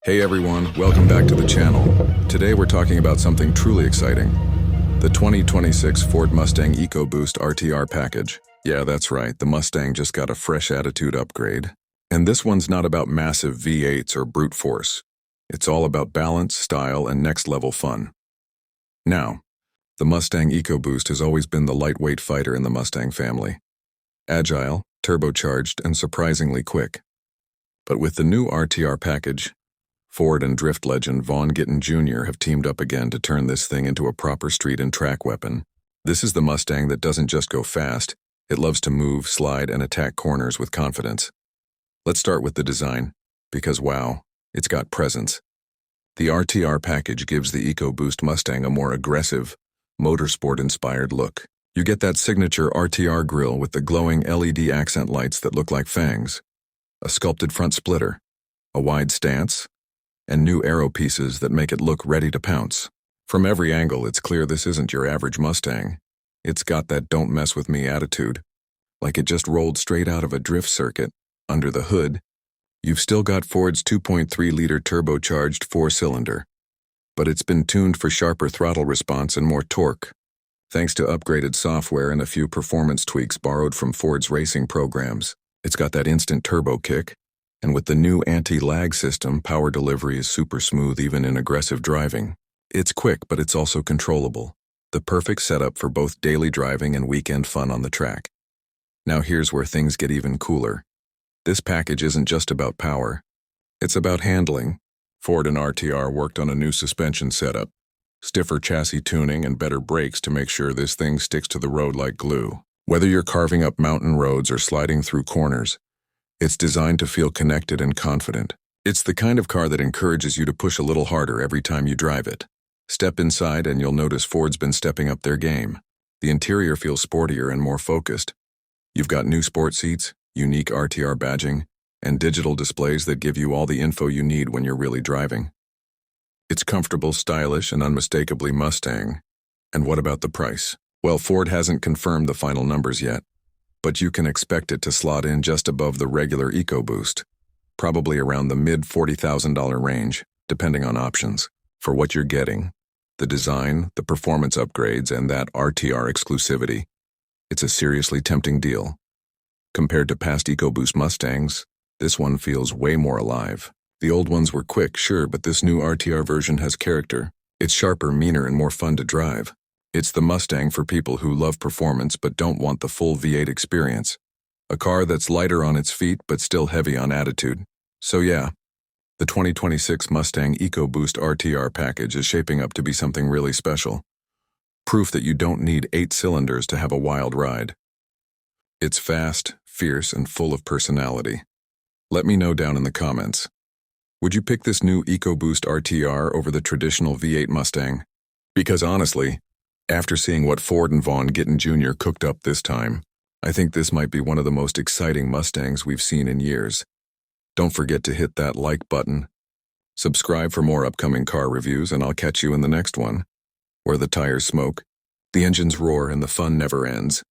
Hey everyone, welcome back to the channel. Today we're talking about something truly exciting. The 2026 Ford Mustang EcoBoost RTR package. Yeah, that's right, the Mustang just got a fresh attitude upgrade. And this one's not about massive V8s or brute force. It's all about balance, style, and next-level fun. Now, the Mustang EcoBoost has always been the lightweight fighter in the Mustang family. Agile, turbocharged, and surprisingly quick. But with the new RTR package, Ford and drift legend Vaughn Gittin Jr. have teamed up again to turn this thing into a proper street and track weapon. This is the Mustang that doesn't just go fast, it loves to move, slide, and attack corners with confidence. Let's start with the design, because wow, it's got presence. The RTR package gives the EcoBoost Mustang a more aggressive, motorsport-inspired look. You get that signature RTR grille with the glowing LED accent lights that look like fangs, a sculpted front splitter, a wide stance, and new aero pieces that make it look ready to pounce. From every angle, it's clear this isn't your average Mustang. It's got that don't mess with me attitude. Like it just rolled straight out of a drift circuit. Under the hood, you've still got Ford's 2.3-liter turbocharged four-cylinder, but it's been tuned for sharper throttle response and more torque, thanks to upgraded software and a few performance tweaks borrowed from Ford's racing programs. It's got that instant turbo kick, and with the new anti-lag system, power delivery is super smooth even in aggressive driving. It's quick, but it's also controllable. The perfect setup for both daily driving and weekend fun on the track. Now here's where things get even cooler. This package isn't just about power. It's about handling. Ford and RTR worked on a new suspension setup, stiffer chassis tuning, and better brakes to make sure this thing sticks to the road like glue. Whether you're carving up mountain roads or sliding through corners, it's designed to feel connected and confident. It's the kind of car that encourages you to push a little harder every time you drive it. Step inside and you'll notice Ford's been stepping up their game. The interior feels sportier and more focused. You've got new sport seats, unique RTR badging, and digital displays that give you all the info you need when you're really driving. It's comfortable, stylish, and unmistakably Mustang. And what about the price? Well, Ford hasn't confirmed the final numbers yet, but you can expect it to slot in just above the regular EcoBoost, probably around the mid-$40,000 range, depending on options. For what you're getting, the design, the performance upgrades, and that RTR exclusivity, it's a seriously tempting deal. Compared to past EcoBoost Mustangs, this one feels way more alive. The old ones were quick, sure, but this new RTR version has character. It's sharper, meaner, and more fun to drive. It's the Mustang for people who love performance but don't want the full V8 experience. A car that's lighter on its feet but still heavy on attitude. So yeah, the 2026 Mustang EcoBoost RTR package is shaping up to be something really special. Proof that you don't need 8 cylinders to have a wild ride. It's fast, fierce, and full of personality. Let me know down in the comments. Would you pick this new EcoBoost RTR over the traditional V8 Mustang? Because honestly, after seeing what Ford and Vaughn Gittin Jr. cooked up this time, I think this might be one of the most exciting Mustangs we've seen in years. Don't forget to hit that like button. Subscribe for more upcoming car reviews, and I'll catch you in the next one, where the tires smoke, the engines roar, and the fun never ends.